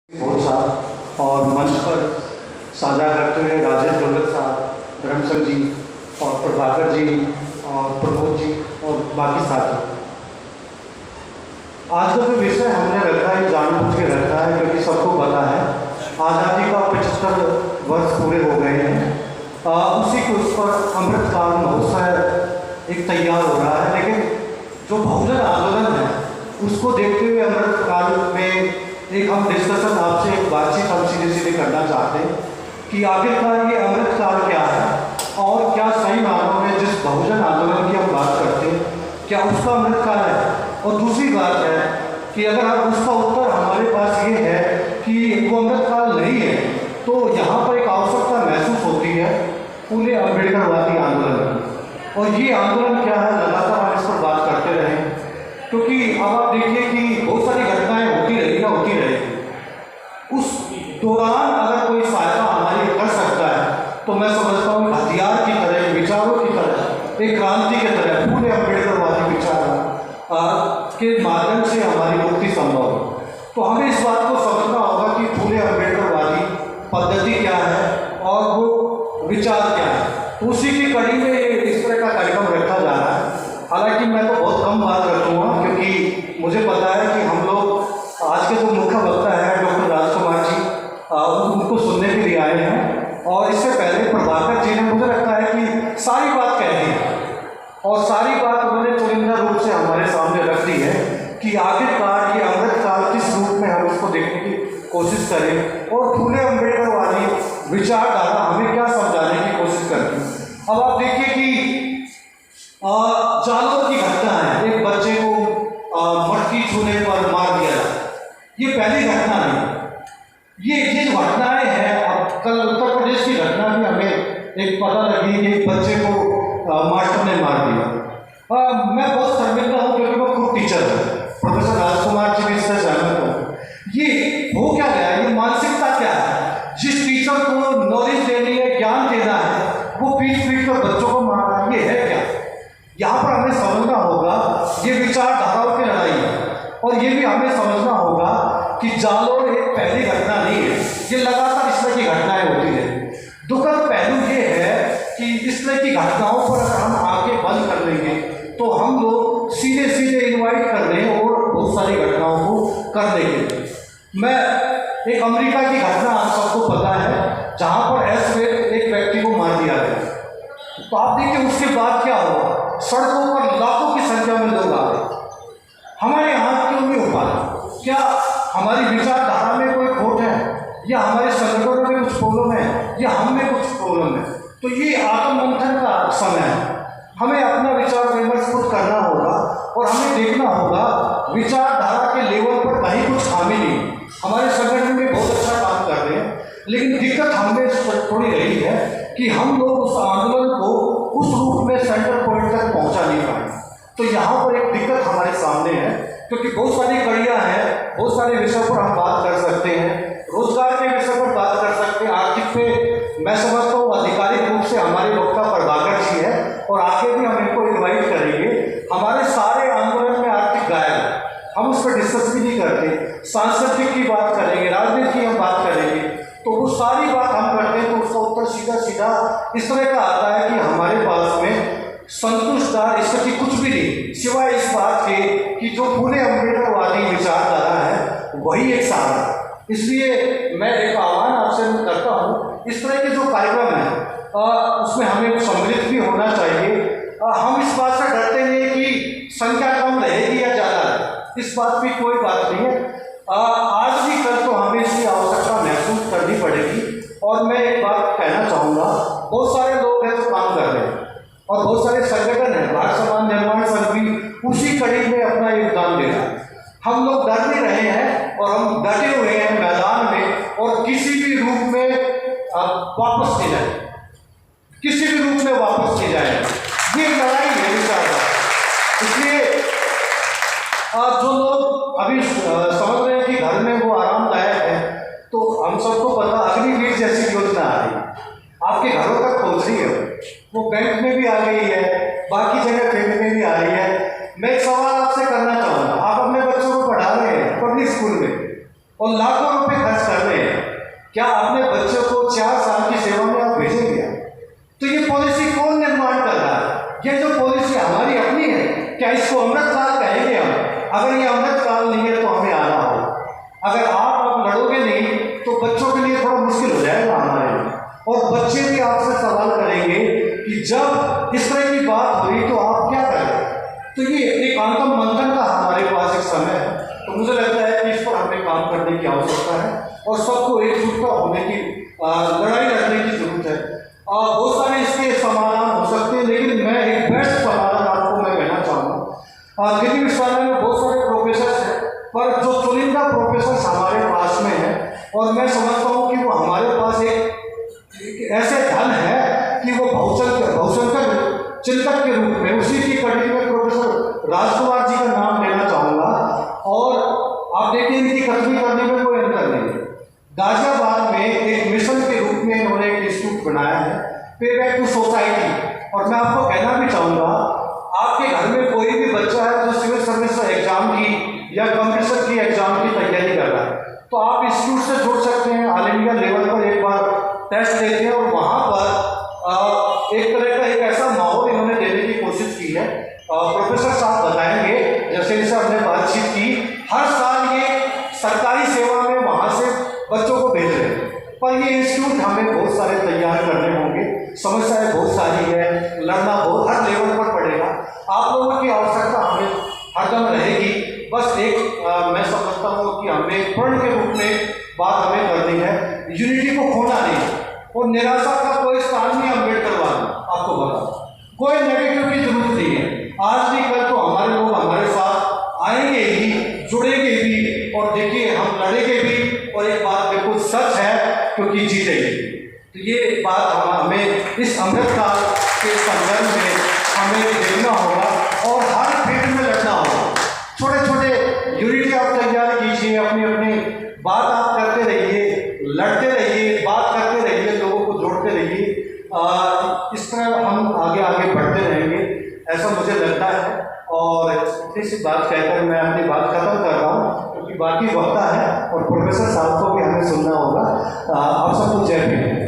भोज साहब और मंच पर साझा करते हुए राजेश डोलक साहब, धर्मसर जी और प्रभाकर जी और प्रमोद जी और बाकी साथी। आज का जो विषय हमने रखा है जानबूझ के रखा है क्योंकि सबको पता है आज़ादी का 75 वर्ष पूरे हो गए हैं। उसी के उस पर अमृतकाल महोत्सव एक तैयार हो रहा है, लेकिन जो बहुजन आंदोलन है उसको देखते हुए अमृतकाल में एक हम डिस्कशन आपसे एक बातचीत हम सीधे करना चाहते हैं कि आखिरकार ये अमृतकाल क्या है और क्या सही मानों में जिस बहुजन आंदोलन की हम बात करते हैं क्या उसका अमृतकाल है। और दूसरी बात है कि अगर आप उसका उत्तर हमारे पास ये है कि वो अमृतकाल नहीं है तो यहाँ पर एक आवश्यकता महसूस होती है पूरे अम्बेडकरवादी आंदोलन की। और ये आंदोलन क्या है, लगातार हम इस पर बात करते रहे क्योंकि अब आप देखिए कि बहुत सारी घटनाएं होती रहेगी। उस दौरान अगर कोई सहायता हमारी कर सकता है तो मैं समझता हूँ हथियार की तरह, विचारों की तरह, एक क्रांति की तरह पूरे अम्बेडकरवादी विचार के माध्यम से हमारी मुक्ति संभव है। तो हमें इस बात को समझना होगा कि पूरे अम्बेडकरवादी पद्धति क्या है और वो विचार क्या है। तो उसी की कड़ी में इस तरह का कार्यक्रम रखा जा रहा है। हालांकि मैं तो बहुत कम बात रखूँगा क्योंकि मुझे पता है कि हम लोग आज के जो मुख्य वक्ता है डॉक्टर राजकुमार जी उनको सुनने के लिए आए हैं और इससे पहले प्रभाकर जी ने मुझे लगता है कि सारी बात कह दी है और सारी बात उन्होंने चुनिंदा रूप से हमारे सामने रख दी है कि आखिरकार ये अमृतकाल किस रूप में हम उसको देखने की कोशिश करें और पूरे अम्बेडकरवादी विचारधारा हमें क्या समझाने की कोशिश करती है। अब आप देखिए कि जालौर की घटना है, एक बच्चे को मटकी छूने पर मार दिया जाए, ये पहली घटना नहीं। ये जो घटनाएं हैं, अब कल उत्तर प्रदेश की घटना भी हमें एक पता लगी कि एक बच्चे को मास्टर ने मार दिया। मैं बहुत शर्मिंदा हूँ क्योंकि वो खुद टीचर है, प्रोफेसर राजकुमार जी भी इससे सहमत हो। ये हो क्या गया, ये मानसिकता क्या है? जिस टीचर को नॉलेज देनी है, ज्ञान देना है, वो पीट कर बच्चों को मार रहा है, ये है क्या? यहाँ पर हमें समझना होगा ये विचारधाराओं की लड़ाई है और ये भी हमें समझना होगा कि जालौर एक पहली घटना नहीं है, ये लगातार इस तरह की घटनाएं होती है। दुखद पहलू ये है कि इस तरह की घटनाओं पर अगर हम आंखें बंद कर लेंगे तो हम लोग सीधे इन्वाइट कर रहे हैं और बहुत सारी घटनाओं को कर देंगे। मैं एक अमेरिका की घटना आप सबको पता है जहाँ पर एक व्यक्ति को मार दिया गया। तो आप देखिए उसके बाद क्या हुआ, सड़कों पर लाखों की संख्या में लोग आ गए। हमारे यहाँ क्यों नहीं हो पा रहा? क्या हमारी विचारधारा में कोई खोट है या हमारे संगठनों में कुछ प्रॉब्लम है या हम में कुछ प्रॉब्लम है? तो ये आत्ममंथन का समय है, हमें अपना विचार विमर्श खुद करना होगा और हमें देखना होगा विचारधारा के लेवल पर कहीं कुछ खामी नहीं। हमारे संगठन में बहुत अच्छा काम कर रहे हैं, लेकिन दिक्कत हमें थोड़ी रही है कि हम लोग उस आंदोलन को उस रूप में सेंटर पॉइंट तक पहुंचा नहीं पाए। तो यहाँ पर एक दिक्कत हमारे सामने है क्योंकि बहुत सारी कड़ियाँ हैं, बहुत सारे विषयों पर हम बात कर सकते हैं, रोजगार के विषय पर बात कर सकते हैं, आर्थिक पे मैं समझता हूँ आधिकारिक रूप से हमारे वक्ता प्रभाकर जी है और आगे भी हम इनको इन्वाइट करेंगे। हमारे सारे आंदोलन में आर्थिक गायब है, हम उस पर डिस्कस भी नहीं करते। सांस्कृतिक की बात करेंगे, राजनीति की हम बात करेंगे, तो वो सारी बात हम करते हैं तो उसका उत्तर सीधा इस तरह का आता है कि हमारे पास में संतुष्टदार स्थिति कुछ भी नहीं सिवाय इस बात के कि जो पूरे अम्बेडकरवादी विचारधारा है वही एक सहारा है। इसलिए मैं एक आह्वान आपसे करता हूँ, इस तरह के जो कार्यक्रम है उसमें हमें सम्मिलित भी होना चाहिए। हम इस बात से डरते नहीं कि संख्या कम रहेगी या ज़्यादा है, इस बात की कोई बात नहीं है। आज भी कल तो हमें इसकी आवश्यकता महसूस करनी पड़ेगी। और मैं एक बात कहना चाहूँगा, बहुत सारे लोग हैं जो काम कर रहे हैं और बहुत सारे संगठन हैं, भारत समाज निर्माण संघ भी उसी कड़ी में अपना योगदान दे रहा है। हम लोग डर नहीं रहे हैं और हम डटे हुए हैं मैदान में और किसी भी रूप में वापस नहीं जाए, किसी भी रूप में वापस नहीं जाए। ये लड़ाई है विचारधारा। इसलिए जो लोग अभी समझ रहे हैं कि घर में वो आरामदायक है, तो हम सबको पता अग्निवीर जैसी योजना आ रही है, आपके घरों तक पहुंच रही है, वो बैंक में भी आ गई है, बाकी जगह फील्ड में भी आ रही है। मैं एक सवाल आपसे करना चाहूँगा, आप अपने बच्चों को पढ़ा रहे हैं पब्लिक स्कूल में और लाखों रुपए बहस कर रहे हैं, क्या अपने बच्चों को 4 साल की सेवा में आप भेजेंगे? तो ये पॉलिसी कौन निर्माण कर रहा है? ये जो पॉलिसी हमारी अपनी है, क्या इसको अमृतकाल कहेंगे हम? अगर ये अमृतकाल नहीं है तो हमें आना हो। अगर आप अब लड़ोगे नहीं तो बच्चों के लिए थोड़ा मुश्किल हो जाएगा हमारे लिए, और बच्चे भी आपसे सवाल करेंगे कि जब इस तरह की बात हुई तो आप क्या करें? तो ये एक आत्म मंथन का हमारे पास एक समय है। तो मुझे लगता है कि इस पर हमें काम करने की आवश्यकता है और सबको एकजुटता होने की, लड़ाई लड़ने की जरूरत है। बहुत सारे इसके समाधान हो सकते हैं, लेकिन मैं एक बेस्ट समाधान आपको मैं कहना चाहूँगा। दिल्ली विश्वविद्यालय में बहुत सारे प्रोफेसर हैं, पर जो चुनिंदा प्रोफेसर हमारे पास में है, और मैं समझता हूँ कि वो हमारे पास एक ऐसे धन है कि वो बहुसंख्यक चिंतक के रूप में, उसी की कड़ी में प्रोफेसर राजकुमार जी का नाम लेना चाहूँगा। और आप देखिए इनकी कथनी करने में कोई अंतर नहीं है। गाजियाबाद में एक मिशन के रूप में इन्होंने एक इंस्टीट्यूट बनाया है, पे बैक टू सोसाइटी। और मैं आपको कहना भी चाहूँगा, आपके घर में कोई भी बच्चा है जो सिविल सर्विस एग्जाम की या कंप्यूटर की एग्जाम की तैयारी कर रहा है, तो आप इंस्टीट्यूट से जुड़ सकते हैं। ऑल इंडिया लेवल पर एक बार टेस्ट देते हैं, और वहाँ पर एक तरह का एक ऐसा माहौल इन्होंने देने की कोशिश की है। प्रोफेसर साहब बताएंगे, जैसे इनसे हमने बातचीत की, हर साल ये सरकारी सेवा में वहाँ से बच्चों को भेज रहे हैं, पर ये इंस्टीट्यूट हमें बहुत सारे तैयार करने होंगे। समस्याएं बहुत सारी है, लड़ना बहुत हर लेवल पर पड़ेगा। आप लोगों की आवश्यकता हमें हरदम रहेगी। बस एक मैं समझता हूँ कि हमें प्रण के रूप में बात हमें करनी है, यूनिटी को खोना नहीं, और निराशा का कोई स्थान नहीं अम्बेडकर वाला आपको बता, कोई नेगेटिव की जरूरत नहीं है। आज नहीं कल तो हमारे लोग हमारे साथ आएंगे ही, जुड़ेंगे भी, और देखिए हम लड़ेंगे भी, और एक बात बिल्कुल सच है क्योंकि जीतेंगे। तो ये बात हमें इस अमृतकाल के संदर्भ में हमें देखना होगा, और हर फील्ड में लड़ना होगा। छोटे छोटे यूनिटी आप तैयार कीजिए, अपनी अपनी बात आप करते रहिए, लड़ते रहिए, बात करते रहिए, लोगों को जोड़ते रहिए। इस तरह हम आगे आगे बढ़ते रहेंगे, ऐसा मुझे लगता है। और इसी बात कहकर मैं अपनी बात खत्म कर रहा हूँ, क्योंकि बाकी वक्ता है और प्रोफेसर साहब को भी हमें सुनना होगा। आप सबको जय भीम।